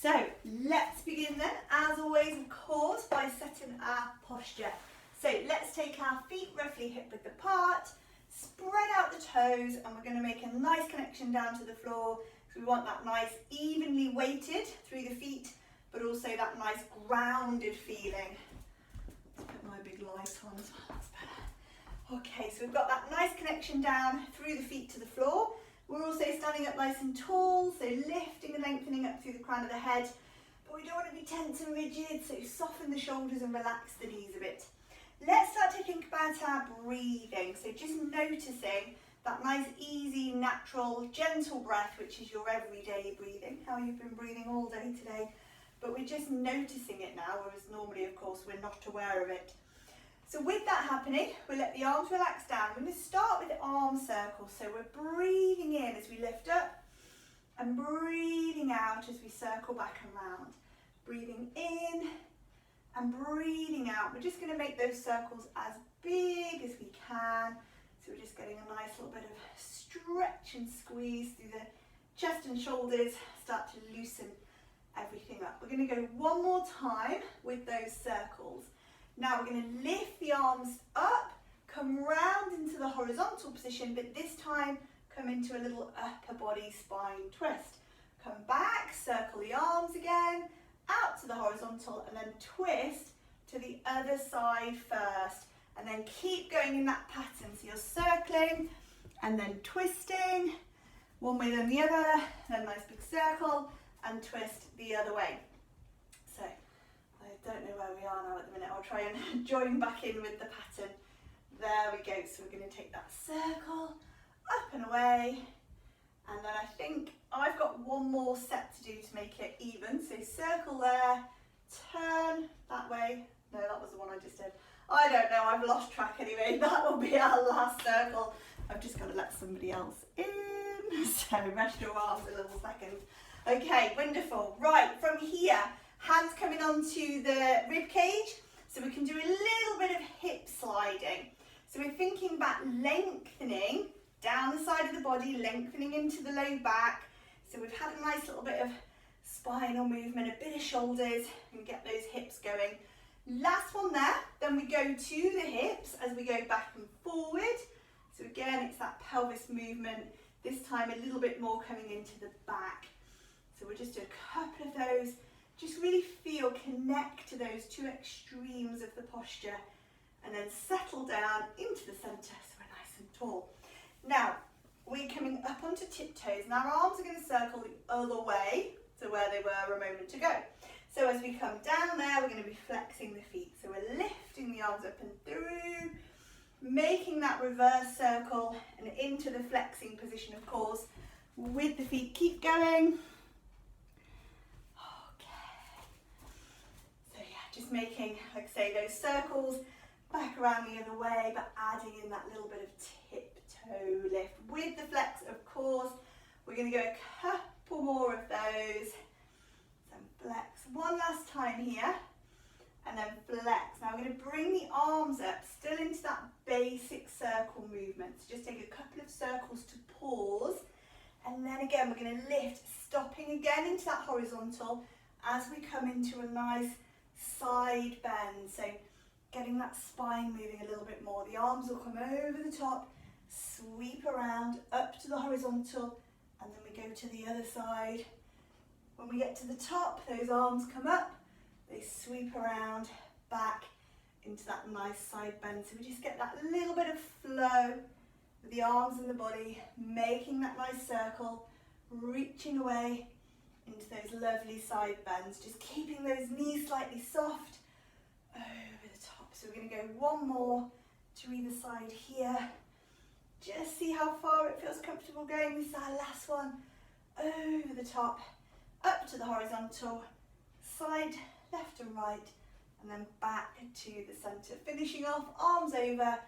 So let's begin then, as always, of course, by setting our posture. So let's take our feet roughly hip width apart, spread out the toes, and we're going to make a nice connection down to the floor. So we want that nice evenly weighted through the feet, but also that nice grounded feeling. Let's put my big light on as well, that's better. Okay, so we've got that nice connection down through the feet to the floor. We're also standing up nice and tall, so lifting and lengthening up through the crown of the head, but we don't want to be tense and rigid, so soften the shoulders and relax the knees a bit. Let's start to think about our breathing, so just noticing that nice, easy, natural, gentle breath, which is your everyday breathing, how you've been breathing all day today, but we're just noticing it now, whereas normally, of course, we're not aware of it. So with that happening, we'll let the arms relax down. We're going to start with the arm circle. So we're breathing in as we lift up and breathing out as we circle back around. Breathing in and breathing out. We're just going to make those circles as big as we can. So we're just getting a nice little bit of stretch and squeeze through the chest and shoulders. Start to loosen everything up. We're going to go one more time with those circles. Now we're going to lift the arms up, come round into the horizontal position, but this time come into a little upper body spine twist. Come back, circle the arms again, out to the horizontal, and then twist to the other side first. And then keep going in that pattern. So you're circling and then twisting, one way then the other, then nice big circle, and twist the other way. So I don't know where we are now at the minute. I'll try and join back in with the pattern. There we go. So we're going to take that circle up and away. And then I think I've got one more set to do to make it even. So circle there, turn that way. No, that was the one I just did. I don't know, I've lost track anyway. That will be our last circle. I've just got to let somebody else in. So rest your arms a little second. Okay, wonderful. Right, from here, hands coming onto the rib cage, so we can do a little bit of hip sliding. So we're thinking about lengthening down the side of the body, lengthening into the low back. So we've had a nice little bit of spinal movement, a bit of shoulders, and get those hips going. Last one there, then we go to the hips as we go back and forward. So again, it's that pelvis movement, this time a little bit more coming into the back. So we'll just do a couple of those. Just really feel, connect to those two extremes of the posture and then settle down into the centre so we're nice and tall. Now, we're coming up onto tiptoes and our arms are going to circle the other way to where they were a moment ago. So as we come down there, we're going to be flexing the feet. So we're lifting the arms up and through, making that reverse circle and into the flexing position, of course, with the feet. Keep going. Just making, like I say, those circles back around the other way, but adding in that little bit of tiptoe lift. With the flex, of course, we're going to go a couple more of those. So flex one last time here, and then flex. Now we're going to bring the arms up, still into that basic circle movement. So just take a couple of circles to pause, and then again we're going to lift, stopping again into that horizontal as we come into a nice side bend, so getting that spine moving a little bit more. The arms will come over the top, sweep around up to the horizontal, and then we go to the other side. When we get to the top, those arms come up, they sweep around back into that nice side bend. So we just get that little bit of flow with the arms and the body, making that nice circle, reaching away into those lovely side bends, just keeping those knees slightly soft over the top. So we're going to go one more to either side here. Just see how far it feels comfortable going. This is our last one. Over the top, up to the horizontal, side, left and right, and then back to the centre. Finishing off, arms over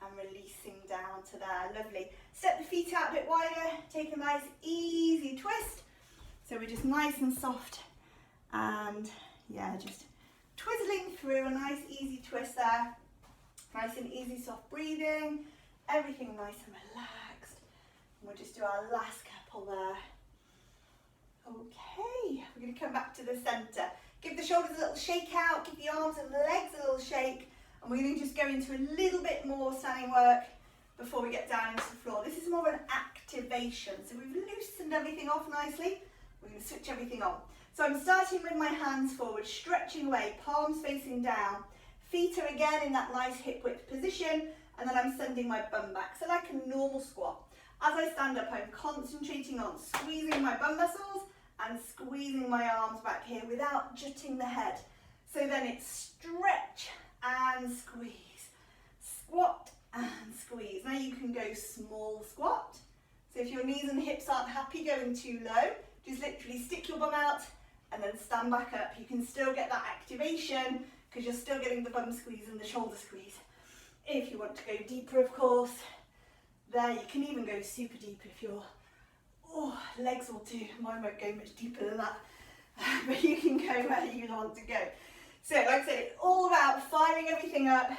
and releasing down to there. Lovely. Step the feet out a bit wider, take a nice easy twist. So we're just nice and soft and yeah, just twizzling through a nice easy twist there. Nice and easy soft breathing, everything nice and relaxed. And we'll just do our last couple there. Okay, we're going we come back to the center. Give the shoulders a little shake out, give the arms and legs a little shake, and we're going to just go into a little bit more standing work before we get down into the floor. This is more of an activation. So we've loosened everything off nicely. We're going to switch everything on. So I'm starting with my hands forward, stretching away, palms facing down. Feet are again in that nice hip width position, and then I'm sending my bum back. So like a normal squat. As I stand up, I'm concentrating on squeezing my bum muscles and squeezing my arms back here without jutting the head. So then it's stretch and squeeze, squat and squeeze. Now you can go small squat. So if your knees and hips aren't happy going too low, just literally stick your bum out and then stand back up. You can still get that activation because you're still getting the bum squeeze and the shoulder squeeze. If you want to go deeper, of course, there you can even go super deep if your legs will do. Mine won't go much deeper than that, but you can go where you want to go. So like I said, it's all about firing everything up.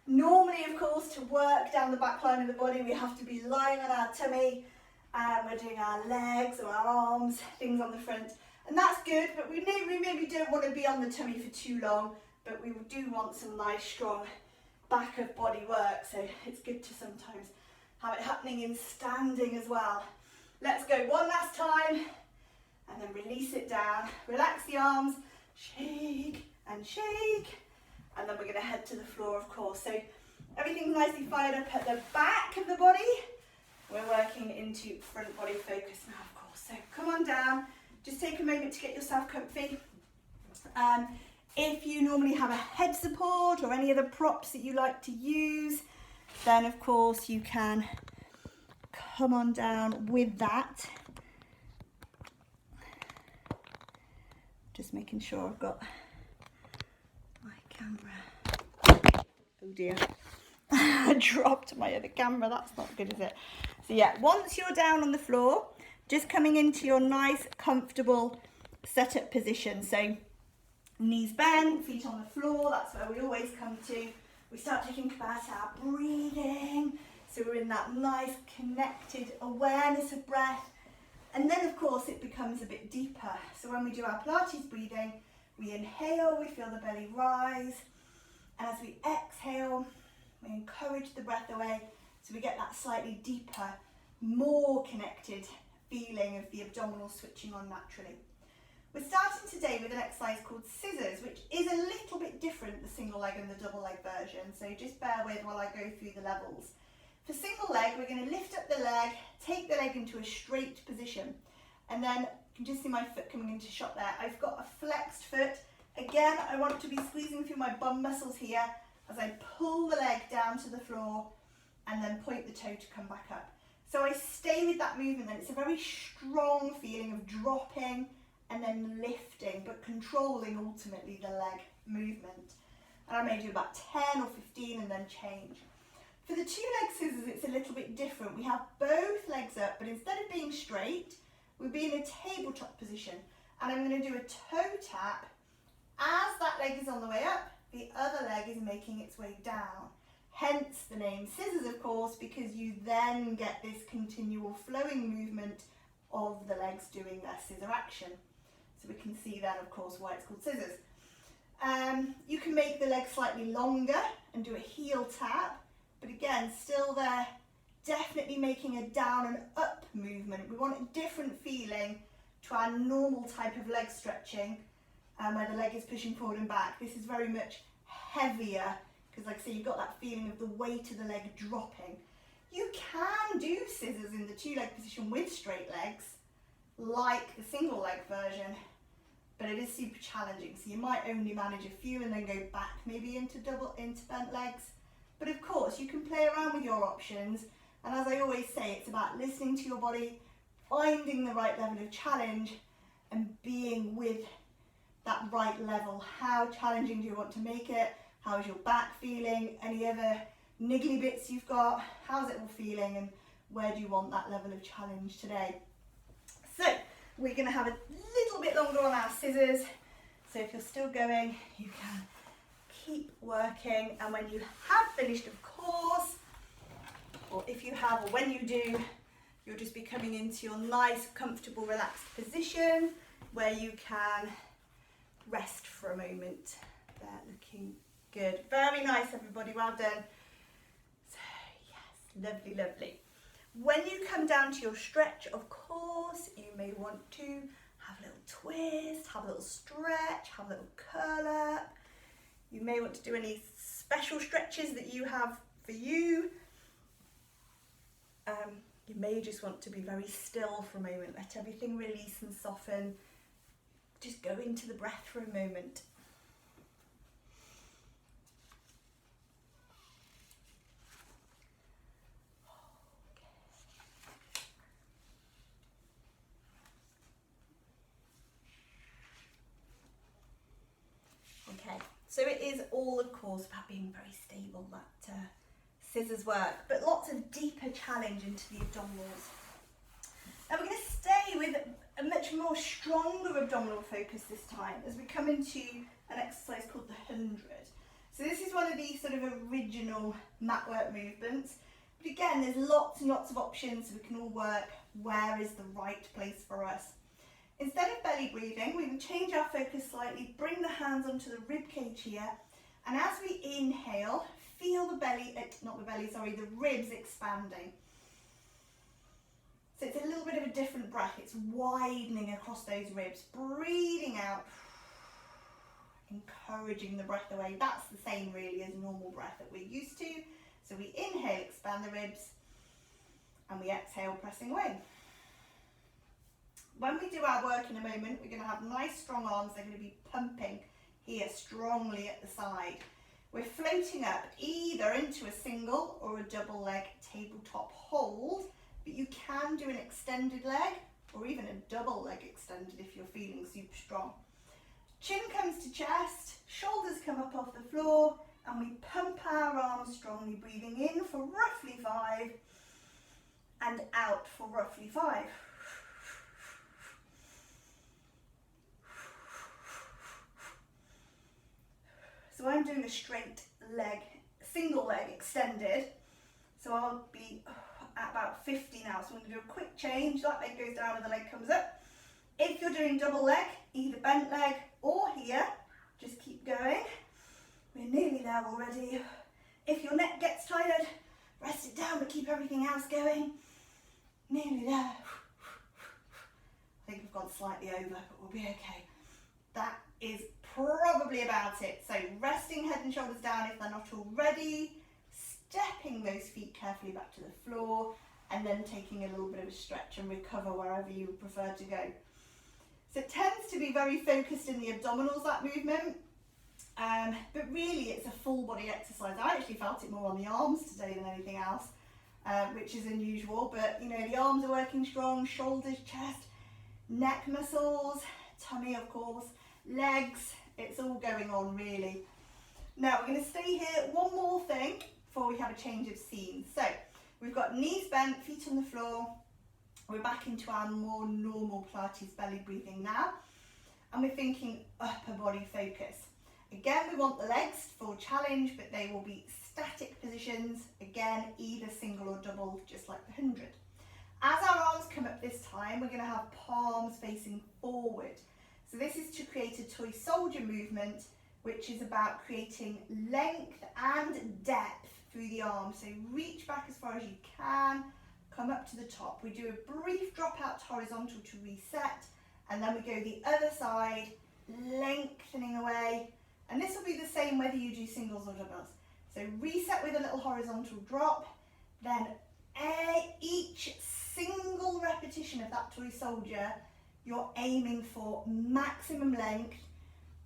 Normally, of course, to work down the back line of the body, we have to be lying on our tummy and we're doing our legs or our arms, things on the front. And that's good, but we maybe don't want to be on the tummy for too long, but we do want some nice, strong back of body work. So it's good to sometimes have it happening in standing as well. Let's go one last time and then release it down. Relax the arms, shake and shake. And then we're going to head to the floor, of course. So everything's nicely fired up at the back of the body. We're working into front body focus now, of course. So come on down. Just take a moment to get yourself comfy. If you normally have a head support or any other props that you like to use, then of course you can come on down with that. Just making sure I've got my camera. Oh dear, I dropped my other camera. That's not good, is it? So yeah, once you're down on the floor, just coming into your nice, comfortable setup position. So knees bent, feet on the floor, that's where we always come to. We start to think about our breathing. So we're in that nice, connected awareness of breath. And then, of course, it becomes a bit deeper. So when we do our Pilates breathing, we inhale, we feel the belly rise. And as we exhale, we encourage the breath away. So we get that slightly deeper, more connected feeling of the abdominal switching on naturally. We're starting today with an exercise called scissors, which is a little bit different, the single leg and the double leg version. So just bear with while I go through the levels. For single leg, we're going to lift up the leg, take the leg into a straight position. And then you can just see my foot coming into shot there. I've got a flexed foot. Again, I want to be squeezing through my bum muscles here as I pull the leg down to the floor and then point the toe to come back up. So I stay with that movement then. It's a very strong feeling of dropping and then lifting, but controlling ultimately the leg movement. And I may do about 10 or 15 and then change. For the two leg scissors, it's a little bit different. We have both legs up, but instead of being straight, we'll be in a tabletop position. And I'm going to do a toe tap. As that leg is on the way up, the other leg is making its way down. Hence the name scissors, of course, because you then get this continual flowing movement of the legs doing their scissor action. So we can see then, of course, why it's called scissors. You can make the leg slightly longer and do a heel tap. But again, still there, definitely making a down and up movement. We want a different feeling to our normal type of leg stretching, where the leg is pushing forward and back. This is very much heavier, because like I say, you've got that feeling of the weight of the leg dropping. You can do scissors in the two leg position with straight legs, like the single leg version, but it is super challenging. So you might only manage a few and then go back maybe into bent legs. But of course, you can play around with your options. And as I always say, it's about listening to your body, finding the right level of challenge and being with that right level. How challenging do you want to make it? How is your back feeling? Any other niggly bits you've got? How's it all feeling? And where do you want that level of challenge today? So we're going to have a little bit longer on our scissors. So if you're still going, you can keep working. And when you have finished, of course, or if you have, or when you do, you'll just be coming into your nice, comfortable, relaxed position. where you can rest for a moment. They're looking good. Very nice, everybody, well done. So yes, lovely, lovely. When you come down to your stretch, of course, you may want to have a little twist, have a little stretch, have a little curl up. You may want to do any special stretches that you have for you. You may just want to be very still for a moment, let everything release and soften. Just go into the breath for a moment. Okay, so it is all, of course, about being very stable, that scissors work, but lots of deeper challenge into the abdominals. Now we're going to stay with a much more stronger abdominal focus this time as we come into an exercise called the 100. So this is one of the sort of original mat work movements, but again there's lots and lots of options so we can all work where is the right place for us. Instead of belly breathing, we can change our focus slightly, bring the hands onto the rib cage here, and as we inhale, feel the the ribs expanding. So it's a little bit of a different breath, it's widening across those ribs, breathing out, encouraging the breath away. That's the same really as normal breath that we're used to. So we inhale, expand the ribs, and we exhale, pressing away. When we do our work in a moment, we're going to have nice strong arms. They're going to be pumping here strongly at the side. We're floating up either into a single or a double leg tabletop hold, but you can do an extended leg or even a double leg extended if you're feeling super strong. Chin comes to chest, shoulders come up off the floor, and we pump our arms strongly, breathing in for roughly 5 and out for roughly 5. So I'm doing a straight leg, single leg extended. So I'll be at about 50 now. So I'm going to do a quick change. That leg goes down and the leg comes up. If you're doing double leg, either bent leg or here, just keep going. We're nearly there already. If your neck gets tired, rest it down but keep everything else going. Nearly there. I think we've gone slightly over, but we'll be okay. That is probably about it. So resting head and shoulders down if they're not already, stepping those feet carefully back to the floor, and then taking a little bit of a stretch and recover wherever you prefer to go. So it tends to be very focused in the abdominals, that movement, but really it's a full body exercise. I actually felt it more on the arms today than anything else, which is unusual, but you know, the arms are working strong, shoulders, chest, neck muscles, tummy of course, legs, it's all going on really. Now we're going to stay here, one more thing before we have a change of scene. So we've got knees bent, feet on the floor, we're back into our more normal Pilates belly breathing now, and we're thinking upper body focus. Again, we want the legs for challenge, but they will be static positions, again either single or double, just like the 100. As our arms come up this time, we're going to have palms facing forward. So this is to create a toy soldier movement, which is about creating length and depth through the arms. So reach back as far as you can, come up to the top. We do a brief drop out horizontal to reset, and then we go the other side, lengthening away. And this will be the same whether you do singles or doubles. So reset with a little horizontal drop, then each single repetition of that toy soldier, you're aiming for maximum length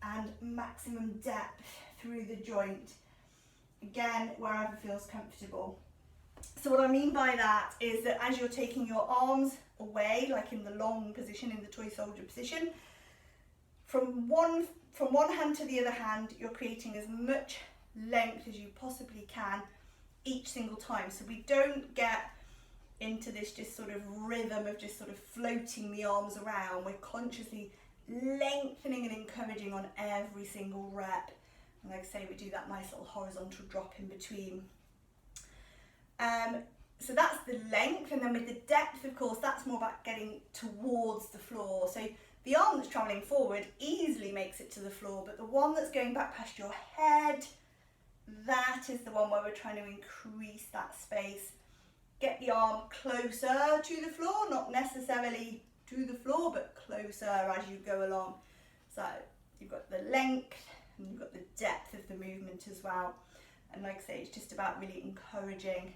and maximum depth through the joint. Again, wherever feels comfortable. So what I mean by that is that as you're taking your arms away, like in the long position, in the toy soldier position, from one hand to the other hand, you're creating as much length as you possibly can each single time. So we don't get into this just sort of rhythm of just sort of floating the arms around. We're consciously lengthening and encouraging on every single rep. And like I say, we do that nice little horizontal drop in between. So that's the length, and then with the depth, of course, that's more about getting towards the floor. So The arm that's travelling forward easily makes it to the floor, but the one that's going back past your head, that is the one where we're trying to increase that space. Get the arm closer to the floor, not necessarily to the floor, but closer as you go along. So you've got the length and you've got the depth of the movement as well. And like I say, it's just about really encouraging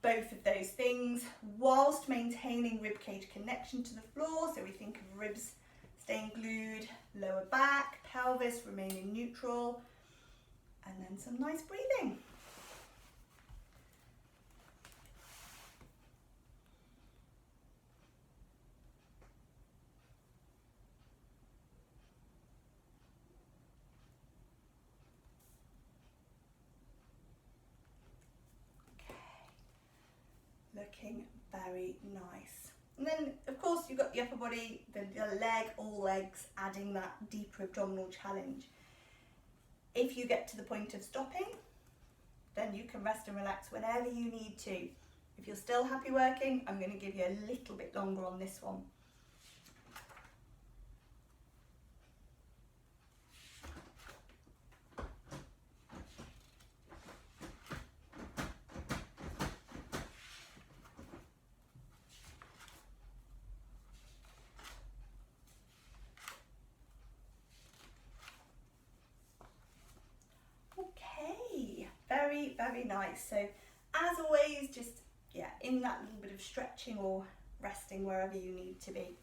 both of those things whilst maintaining ribcage connection to the floor. So we think of ribs staying glued, lower back, pelvis remaining neutral, and then some nice breathing. Looking very nice. And then of course you've got the upper body, the leg, all legs, adding that deeper abdominal challenge. If you get to the point of stopping, then you can rest and relax whenever you need to. If you're still happy working, I'm going to give you a little bit longer on this one. Very, very nice. So as always, just in that little bit of stretching or resting wherever you need to be.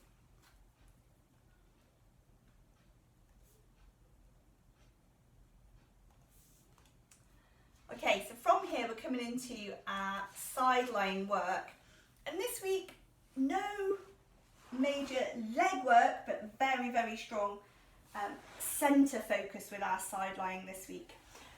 Okay, so from here we're coming into our side lying work, and this week no major leg work, but very, very strong centre focus with our side lying this week.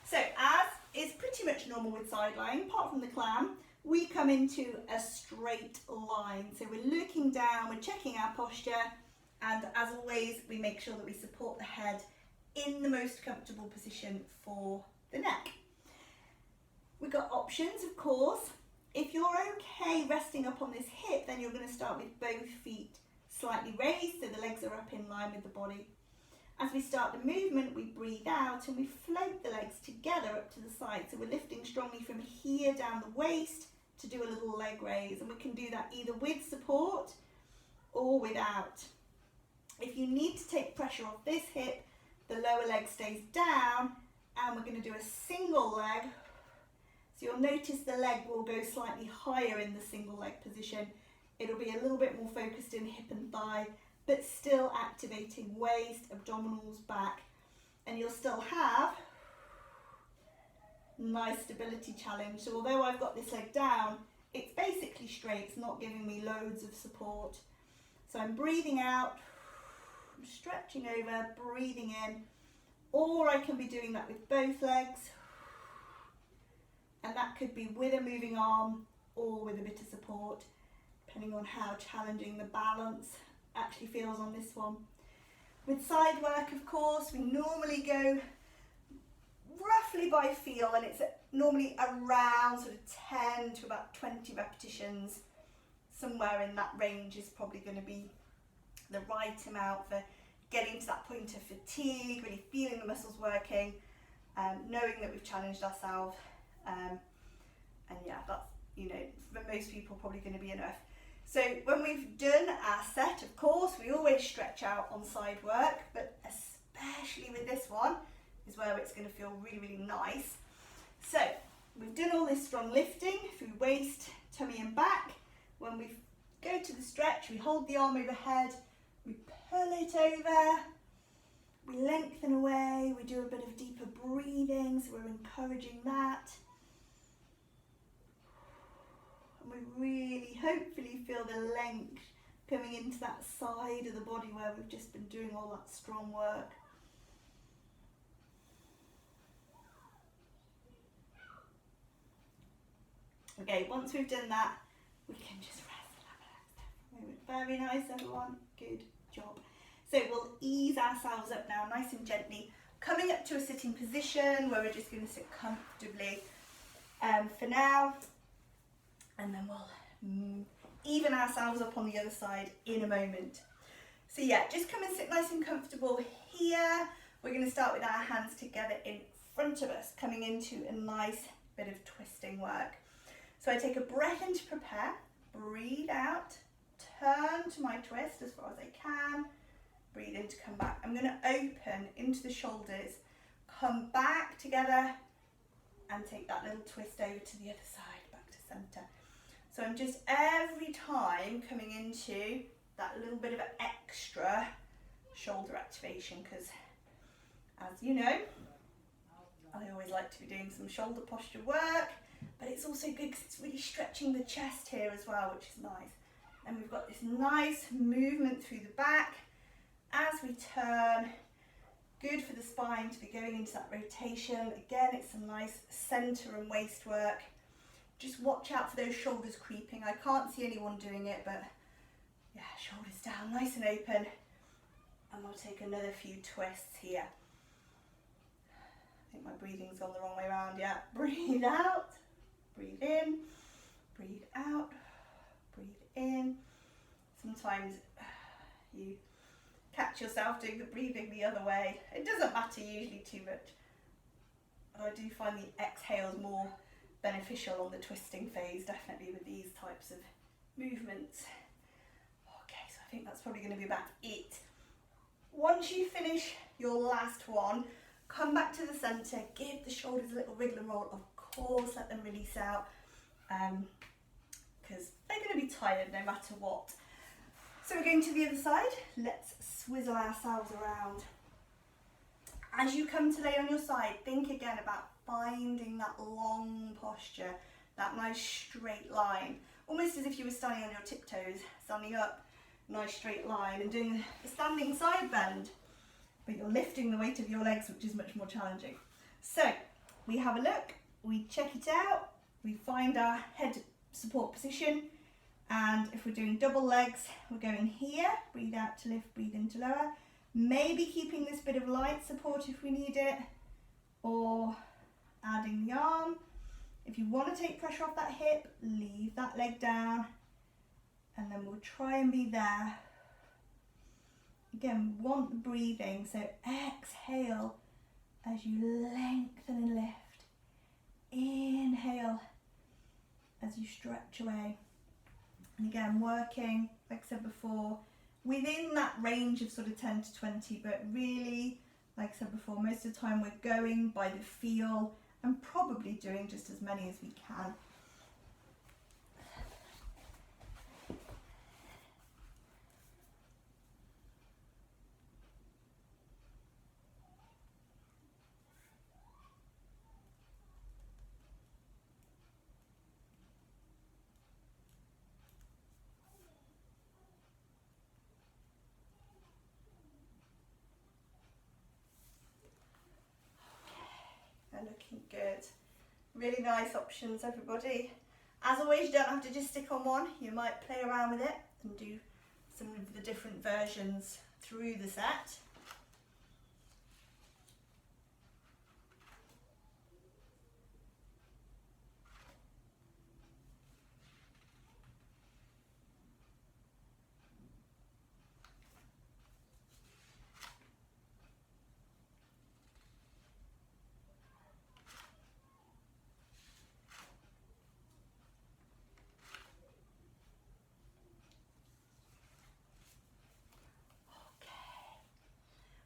So as is pretty much normal with side lying, apart from the clam, we come into a straight line. So we're looking down, we're checking our posture, and as always, we make sure that we support the head in the most comfortable position for the neck. We've got options, of course. If you're okay resting up on this hip, then you're going to start with both feet slightly raised, so the legs are up in line with the body. As we start the movement, we breathe out and we float the legs together up to the side. So we're lifting strongly from here down the waist to do a little leg raise, and we can do that either with support or without. If you need to take pressure off this hip, the lower leg stays down, and we're going to do a single leg. So you'll notice the leg will go slightly higher in the single leg position. It'll be a little bit more focused in hip and thigh, but still activating waist, abdominals, back, and you'll still have nice stability challenge. So although I've got this leg down, it's basically straight, it's not giving me loads of support. So I'm breathing out, I'm stretching over, breathing in, or I can be doing that with both legs, and that could be with a moving arm or with a bit of support, depending on how challenging the balance actually feels on this one. With side work, of course, we normally go roughly by feel, and it's normally around sort of 10 to about 20 repetitions. Somewhere in that range is probably going to be the right amount for getting to that point of fatigue, really feeling the muscles working, knowing that we've challenged ourselves, and yeah, that's, you know, for most people probably going to be enough. So when we've done our set, of course, we always stretch out on side work, but especially with this one is where it's going to feel really, really nice. So we've done all this strong lifting through waist, tummy and back. When we go to the stretch, we hold the arm overhead, we pull it over, we lengthen away, we do a bit of deeper breathing, so we're encouraging that. We really hopefully feel the length coming into that side of the body where we've just been doing all that strong work. Okay, once we've done that, we can just rest and have a moment. Very nice, everyone. Good job. So we'll ease ourselves up now, nice and gently, coming up to a sitting position where we're just going to sit comfortably for now. And then we'll even ourselves up on the other side in a moment. So yeah, just come and sit nice and comfortable here. We're going to start with our hands together in front of us, coming into a nice bit of twisting work. So I take a breath in to prepare, breathe out, turn to my twist as far as I can, breathe in to come back. I'm going to open into the shoulders, come back together and take that little twist over to the other side, back to center. So I'm just every time coming into that little bit of extra shoulder activation, because as you know, I always like to be doing some shoulder posture work, but it's also good because it's really stretching the chest here as well, which is nice. And we've got this nice movement through the back as we turn. Good for the spine to be going into that rotation. Again, it's some nice center and waist work. Just watch out for those shoulders creeping. I can't see anyone doing it, but yeah, shoulders down, nice and open. And we'll take another few twists here. I think my breathing's gone the wrong way around. Yeah, breathe out, breathe in, breathe out, breathe in. Sometimes you catch yourself doing the breathing the other way. It doesn't matter usually too much, but I do find the exhales more beneficial on the twisting phase, definitely with these types of movements. Okay, so I think that's probably going to be about it. Once you finish your last one, come back to the center, give the shoulders a little wriggle and roll. Of course, let them release out, because they're going to be tired no matter what. So we're going to the other side. Let's swizzle ourselves around. As you come to lay on your side, think again about finding that long posture, that nice straight line, almost as if you were standing on your tiptoes, standing up, nice straight line, and doing a standing side bend, but you're lifting the weight of your legs, which is much more challenging. So we have a look, we check it out, we find our head support position, and if we're doing double legs, we're going here, breathe out to lift, breathe in to lower, maybe keeping this bit of light support if we need it, or adding the arm. If you want to take pressure off that hip, leave that leg down, and then we'll try and be there. Again, we want the breathing, so exhale as you lengthen and lift. Inhale as you stretch away. And again, working, like I said before, within that range of sort of 10 to 20, but really, like I said before, most of the time we're going by the feel and probably doing just as many as we can. Looking good. Really nice options, everybody. As always, you don't have to just stick on one. You might play around with it and do some of the different versions through the set.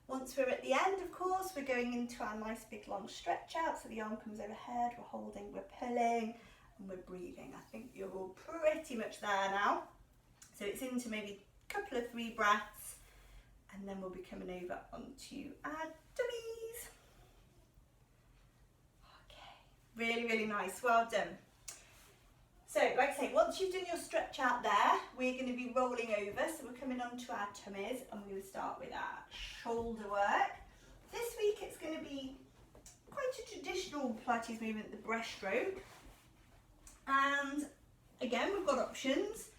Once we're at the end, of course, we're going into our nice big long stretch out. So the arm comes overhead, we're holding, we're pulling, and we're breathing. I think you're all pretty much there now. So it's into maybe a couple of 3 breaths, and then we'll be coming over onto our dummies. Okay, really, really nice, well done. So, like I say, once you've done your stretch out there, we're going to be rolling over. So we're coming onto our tummies, and we're going to start with our shoulder work. This week it's going to be quite a traditional Pilates movement, the breaststroke. And again, we've got options.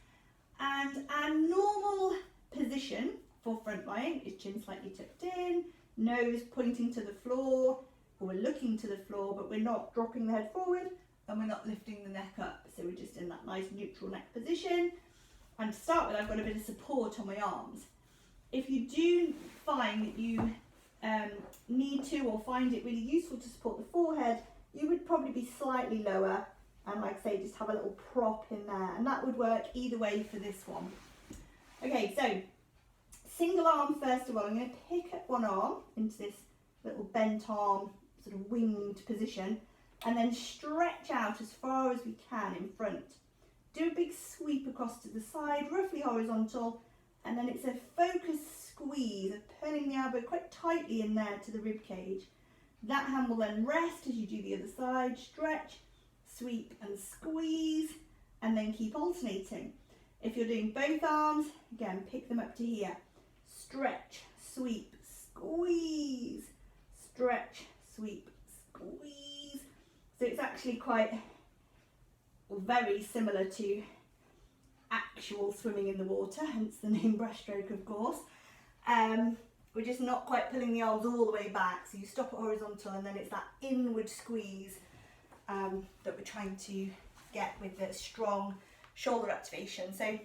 And our normal position for front lying is chin slightly tucked in, nose pointing to the floor, or we're looking to the floor, but we're not dropping the head forward. And we're not lifting the neck up, so we're just in that nice neutral neck position. And to start with, I've got a bit of support on my arms. If you do find that you need to or find it really useful to support the forehead, you would probably be slightly lower and, like I say, just have a little prop in there, and that would work either way for this one. Okay, so single arm first of all. I'm going to pick up one arm into this little bent arm, sort of winged position, and then stretch out as far as we can in front. Do a big sweep across to the side, roughly horizontal, and then it's a focused squeeze of pulling the elbow quite tightly in there to the rib cage. That hand will then rest as you do the other side, stretch, sweep and squeeze, and then keep alternating. If you're doing both arms, again, pick them up to here. Stretch, sweep, squeeze, stretch, sweep, squeeze. So it's actually quite, or very similar to actual swimming in the water, hence the name breaststroke, of course. We're just not quite pulling the arms all the way back, so you stop at horizontal and then it's that inward squeeze that we're trying to get with the strong shoulder activation. So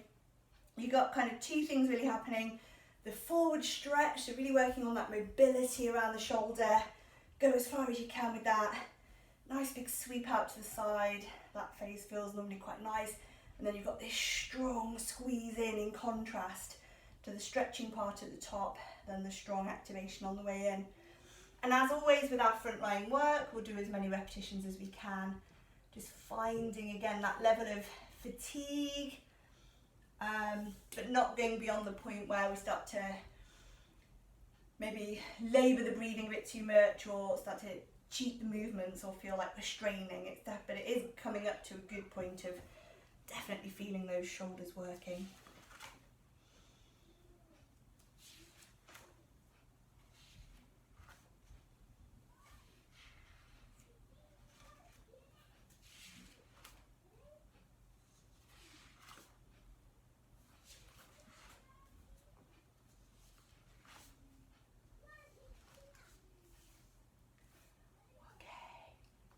you've got kind of two things really happening. The forward stretch, so really working on that mobility around the shoulder. Go as far as you can with that. Nice big sweep out to the side. That phase feels normally quite nice. And then you've got this strong squeeze in contrast to the stretching part at the top, then the strong activation on the way in. And as always with our front line work, we'll do as many repetitions as we can, just finding again that level of fatigue, but not going beyond the point where we start to maybe labour the breathing a bit too much or start to cheat the movements or feel like we're straining. But it is coming up to a good point of definitely feeling those shoulders working.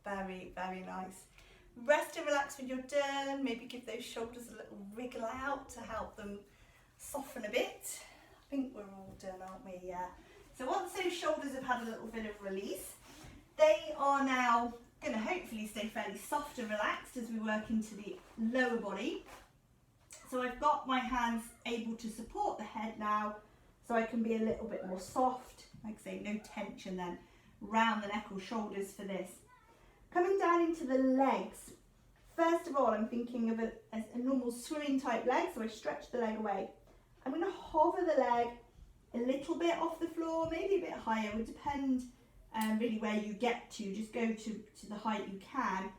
Very, very nice. Rest and relax when you're done. Maybe give those shoulders a little wriggle out to help them soften a bit. I think we're all done, aren't we? Yeah. So once those shoulders have had a little bit of release, they are now going to hopefully stay fairly soft and relaxed as we work into the lower body. So I've got my hands able to support the head now, so I can be a little bit more soft. Like I say, no tension then round the neck or shoulders for this. Coming down into the legs, first of all I'm thinking of it as a normal swimming type leg, so I stretch the leg away. I'm going to hover the leg a little bit off the floor, maybe a bit higher, it would depend really where you get to, just go to the height you can.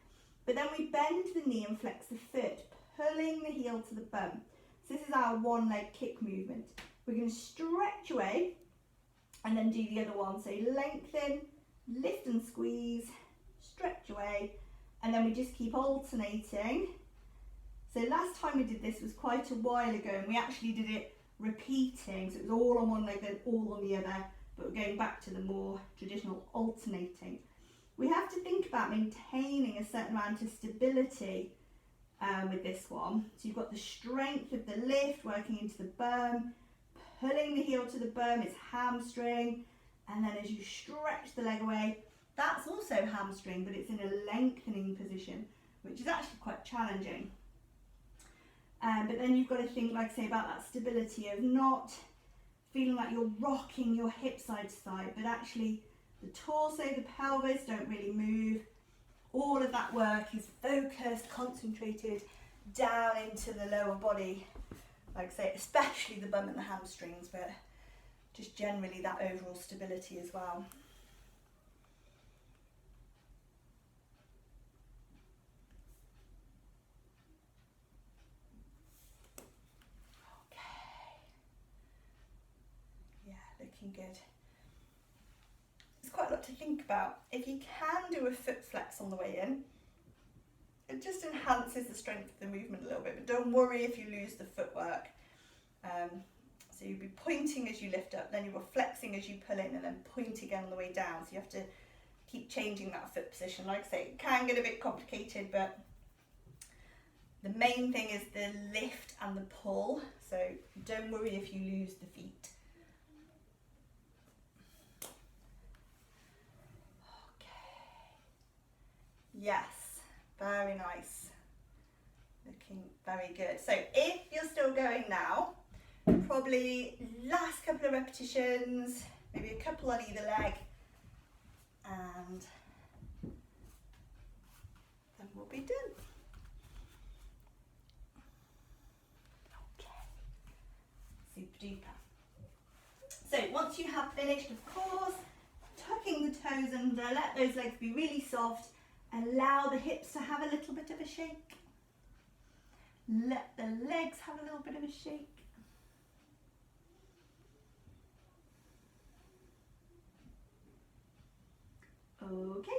But then we bend the knee and flex the foot, pulling the heel to the bum. So this is our one leg kick movement. We're going to stretch away and then do the other one, so lengthen, lift and squeeze, stretch away, and then we just keep alternating. So last time we did this was quite a while ago, and we actually did it repeating, so it was all on one leg then all on the other, but we're going back to the more traditional alternating. We have to think about maintaining a certain amount of stability with this one. So you've got the strength of the lift working into the bum, pulling the heel to the bum, it's hamstring, and then as you stretch the leg away, that's also hamstring, but it's in a lengthening position, which is actually quite challenging. But then you've got to think, like I say, about that stability of not feeling like you're rocking your hip side to side, but actually the torso, the pelvis don't really move. All of that work is focused, concentrated down into the lower body, like I say, especially the bum and the hamstrings, but just generally that overall stability as well. Good. There's quite a lot to think about. If you can do a foot flex on the way in, it just enhances the strength of the movement a little bit, but don't worry if you lose the footwork. So you'll be pointing as you lift up, then you're flexing as you pull in, and then point again on the way down. So you have to keep changing that foot position. Like I say, it can get a bit complicated, but the main thing is the lift and the pull. So don't worry if you lose the feet. Yes, very nice. Looking very good. So if you're still going now, probably last couple of repetitions, maybe a couple on either leg, and then we'll be done. Okay, super duper. So once you have finished, of course, tucking the toes under, let those legs be really soft, allow the hips to have a little bit of a shake. Let the legs have a little bit of a shake. Okay,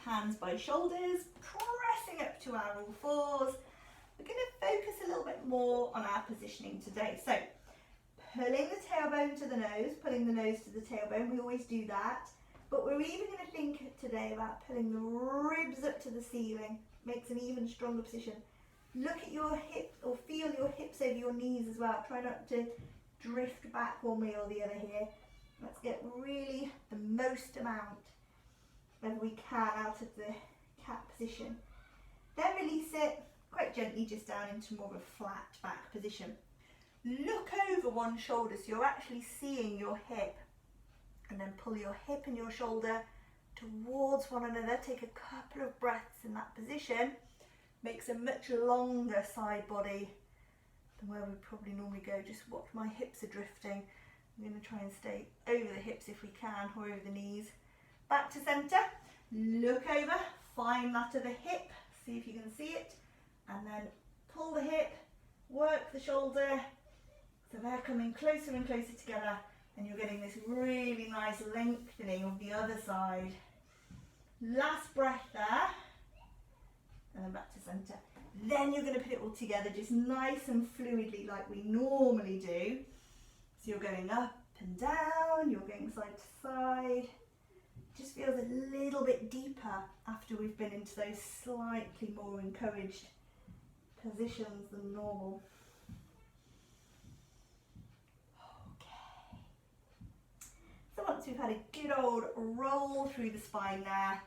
hands by shoulders, pressing up to our all fours. We're going to focus a little bit more on our positioning today. So, pulling the tailbone to the nose, pulling the nose to the tailbone, we always do that. But we're even going to think today about pulling the ribs up to the ceiling, makes an even stronger position. Look at your hips, or feel your hips over your knees as well. Try not to drift back one way or the other here. Let's get really the most amount as we can out of the cat position. Then release it quite gently just down into more of a flat back position. Look over one shoulder so you're actually seeing your hip, and then pull your hip and your shoulder towards one another. Take a couple of breaths in that position. Makes a much longer side body than where we probably normally go. Just watch my hips are drifting. I'm going to try and stay over the hips if we can, or over the knees. Back to centre, look over, find that other hip, see if you can see it, and then pull the hip, work the shoulder, so they're coming closer and closer together, and you're getting this really nice lengthening of the other side. Last breath there, and then back to centre. Then you're going to put it all together just nice and fluidly like we normally do. So you're going up and down, you're going side to side. Just feels a little bit deeper after we've been into those slightly more encouraged positions than normal. Okay. So once we've had a good old roll through the spine there,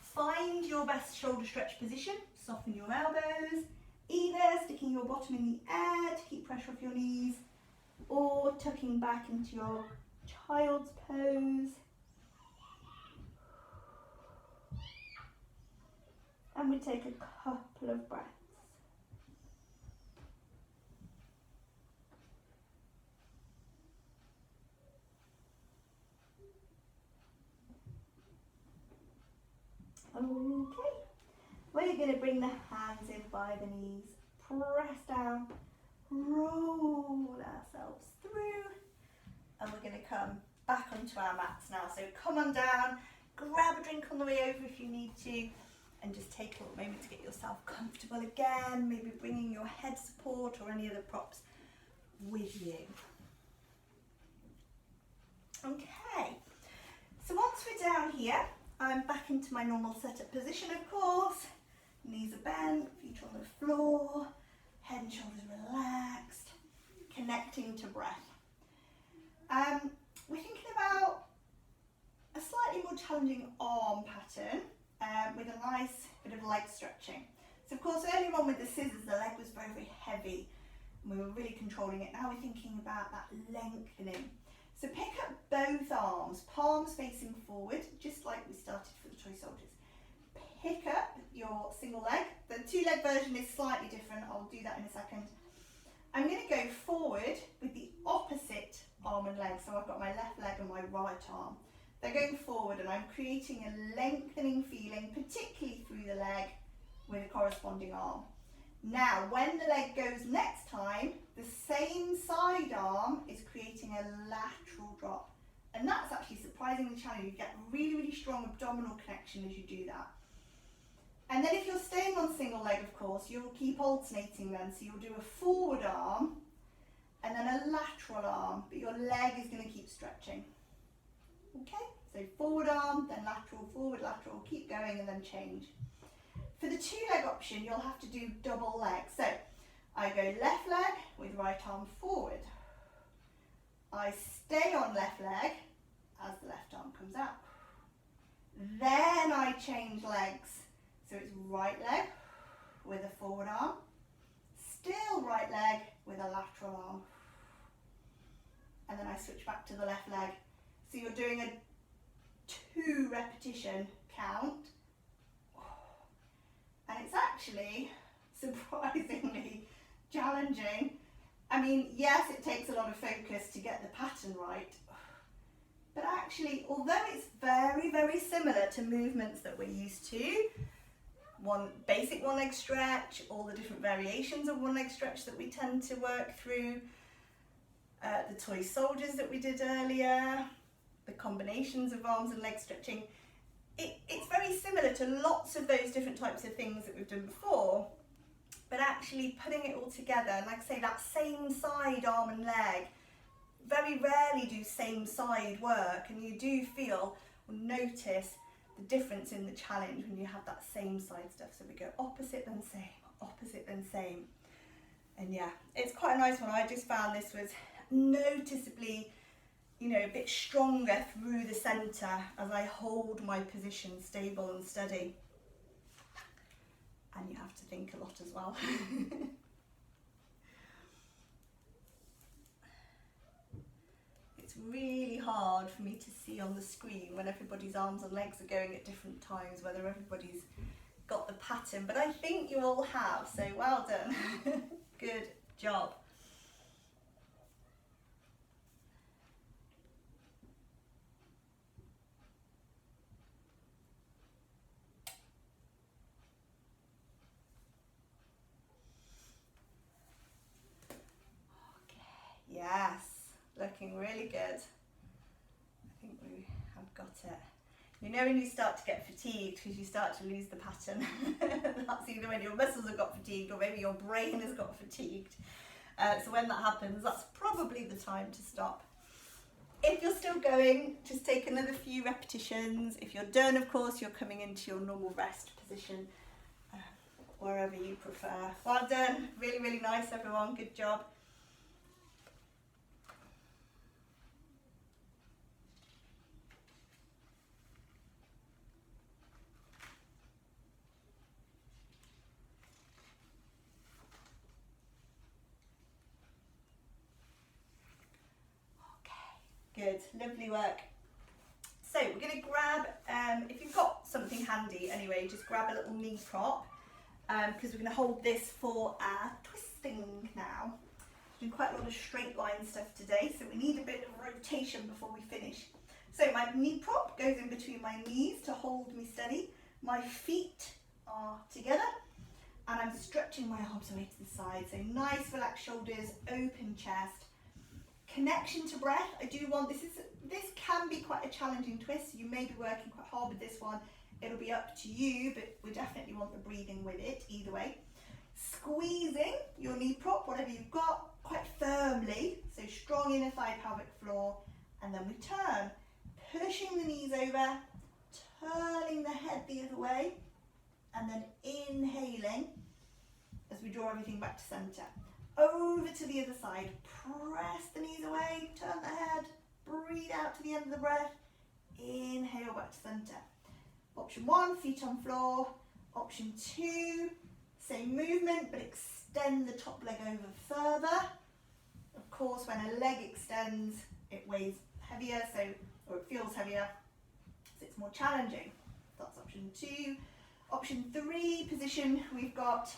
find your best shoulder stretch position. Soften your elbows, either sticking your bottom in the air to keep pressure off your knees, or tucking back into your child's pose. And we take a couple of breaths. Okay, we're going to bring the hands in by the knees, press down, roll ourselves through, and we're going to come back onto our mats now. So come on down, grab a drink on the way over if you need to, and just take a little moment to get yourself comfortable again, maybe bringing your head support or any other props with you. Okay, so once we're down here, I'm back into my normal setup position, of course. Knees are bent, feet on the floor, head and shoulders relaxed, connecting to breath. We're thinking about a slightly more challenging arm pattern with a nice bit of leg stretching. So of course earlier on with the scissors, the leg was very, very heavy and we were really controlling it. Now we're thinking about that lengthening. So pick up both arms, palms facing forward, just like we started for the toy soldiers. Pick up your single leg. The two-leg version is slightly different. I'll do that in a second. I'm going to go forward with the opposite arm and leg. So I've got my left leg and my right arm. They're going forward and I'm creating a lengthening feeling, particularly through the leg with a corresponding arm. Now, when the leg goes next time, the same side arm is creating a lateral drop. And that's actually surprisingly challenging. You get really, really strong abdominal connection as you do that. And then if you're staying on single leg, of course, you'll keep alternating then. So you'll do a forward arm and then a lateral arm, but your leg is going to keep stretching. Okay, so forward arm, then lateral, forward, lateral, keep going and then change. For the two-leg option, you'll have to do double leg. So I go left leg with right arm forward. I stay on left leg as the left arm comes out. Then I change legs. So it's right leg with a forward arm, still right leg with a lateral arm. And then I switch back to the left leg. So you're doing a 2 repetition count. And it's actually surprisingly challenging. I mean, yes, it takes a lot of focus to get the pattern right, but actually, although it's very, very similar to movements that we're used to, basic one leg stretch, all the different variations of one leg stretch that we tend to work through, the toy soldiers that we did earlier, the combinations of arms and leg stretching, it's very similar to lots of those different types of things that we've done before, but actually putting it all together, and like I say, that same side arm and leg, very rarely do same side work, and you do feel or notice the difference in the challenge when you have that same side stuff. So we go opposite then same, and yeah, it's quite a nice one. I just found this was noticeably, you know, a bit stronger through the centre as I hold my position stable and steady. And you have to think a lot as well. It's really hard for me to see on the screen when everybody's arms and legs are going at different times, whether everybody's got the pattern, but I think you all have, so well done. Good job. Yes, looking really good. I think we have got it. You know when you start to get fatigued because you start to lose the pattern. That's either when your muscles have got fatigued or maybe your brain has got fatigued. So when that happens, that's probably the time to stop. If you're still going, just take another few repetitions. If you're done, of course, you're coming into your normal rest position, wherever you prefer. Well done. Really, really nice, everyone. Good job. Good, lovely work. So we're going to grab, if you've got something handy anyway, just grab a little knee prop, because we're going to hold this for our twisting now. We're doing quite a lot of straight line stuff today, so we need a bit of rotation before we finish. So my knee prop goes in between my knees to hold me steady. My feet are together, and I'm stretching my arms away to the side. So nice relaxed shoulders, open chest. Connection to breath. I do want, this can be quite a challenging twist. You may be working quite hard with this one. It'll be up to you, but we definitely want the breathing with it either way. Squeezing your knee prop, whatever you've got, quite firmly. So strong inner thigh pelvic floor, and then we turn, pushing the knees over, turning the head the other way, and then inhaling as we draw everything back to center. Over to the other side, press the knees away, turn the head, breathe out to the end of the breath, inhale back to center. Option 1, feet on floor. Option 2, same movement but extend the top leg over further. Of course, when a leg extends, it weighs heavier, or it feels heavier, so it's more challenging. That's option 2. Option 3 position, we've got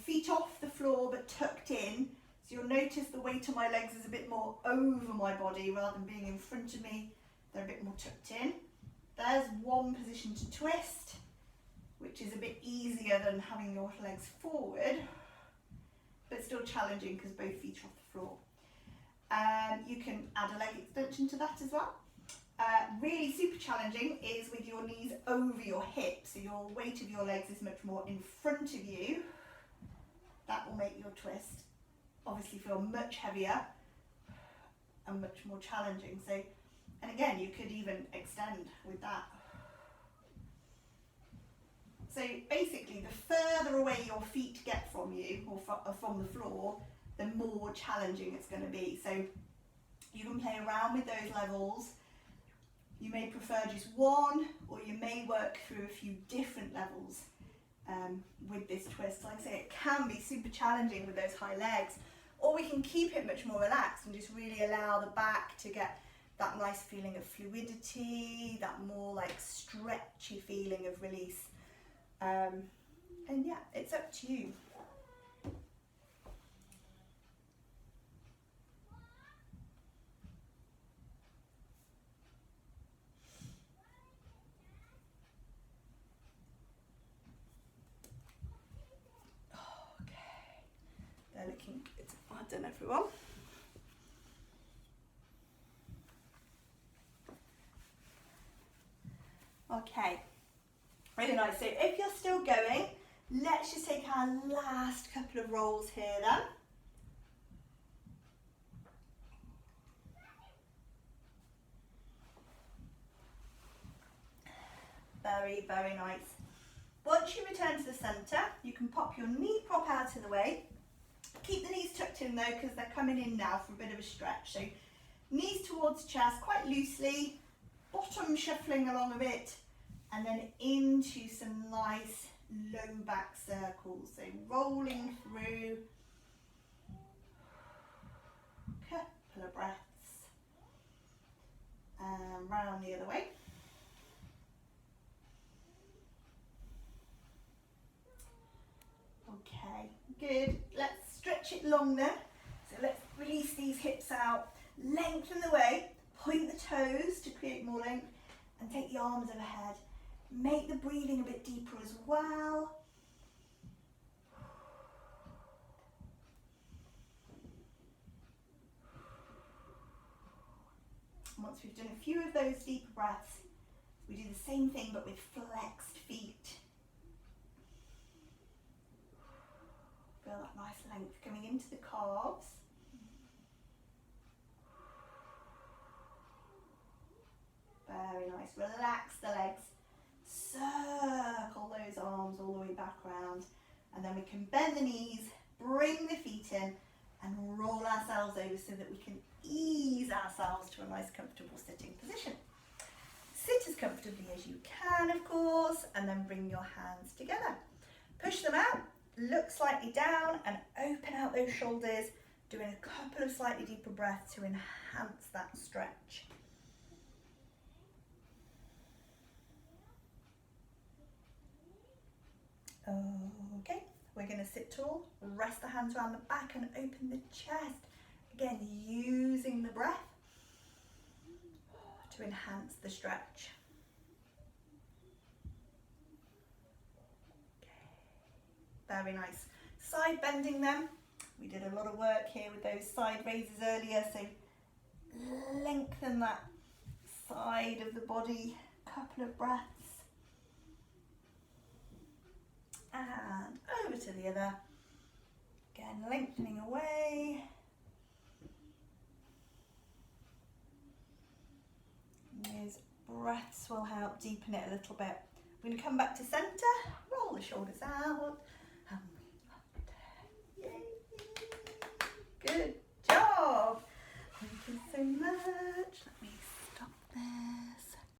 feet off the floor but tucked in, so you'll notice the weight of my legs is a bit more over my body rather than being in front of me. They're a bit more tucked in. There's one position to twist, which is a bit easier than having your legs forward, but still challenging because both feet are off the floor. You can add a leg extension to that as well. Really super challenging is with your knees over your hips, so your weight of your legs is much more in front of you. That will make your twist obviously feel much heavier and much more challenging. So, and again, you could even extend with that. So basically, the further away your feet get from you or from the floor, the more challenging it's going to be. So you can play around with those levels. You may prefer just one, or you may work through a few different levels with this twist. Like I say, it can be super challenging with those high legs, or we can keep it much more relaxed and just really allow the back to get that nice feeling of fluidity, that more like stretchy feeling of release. And yeah, it's up to you. They're looking good. Well done, everyone. Okay, really nice. So if you're still going, let's just take our last couple of rolls here then. Very, very nice. Once you return to the centre, you can pop your knee prop out of the way. Keep the knees tucked in though, because they're coming in now for a bit of a stretch. So knees towards chest quite loosely, bottom shuffling along a bit, and then into some nice low back circles. So rolling through, couple of breaths, and round the other way. Okay, good. Let's stretch it long then. So let's release these hips out, lengthen the way, point the toes to create more length, and take the arms overhead. Make the breathing a bit deeper as well. Once we've done a few of those deeper breaths, we do the same thing but with flexed feet. Feel that nice length coming into the calves. Very nice. Relax the legs. Circle those arms all the way back around. And then we can bend the knees, bring the feet in, and roll ourselves over so that we can ease ourselves to a nice comfortable sitting position. Sit as comfortably as you can, of course, and then bring your hands together. Push them out. Look slightly down and open out those shoulders, doing a couple of slightly deeper breaths to enhance that stretch. Okay, we're going to sit tall, rest the hands around the back and open the chest. Again, using the breath to enhance the stretch. Very nice. Side bending them. We did a lot of work here with those side raises earlier, so lengthen that side of the body. Couple of breaths. And over to the other. Again, lengthening away. Those breaths will help deepen it a little bit. We're going to come back to centre, roll the shoulders out,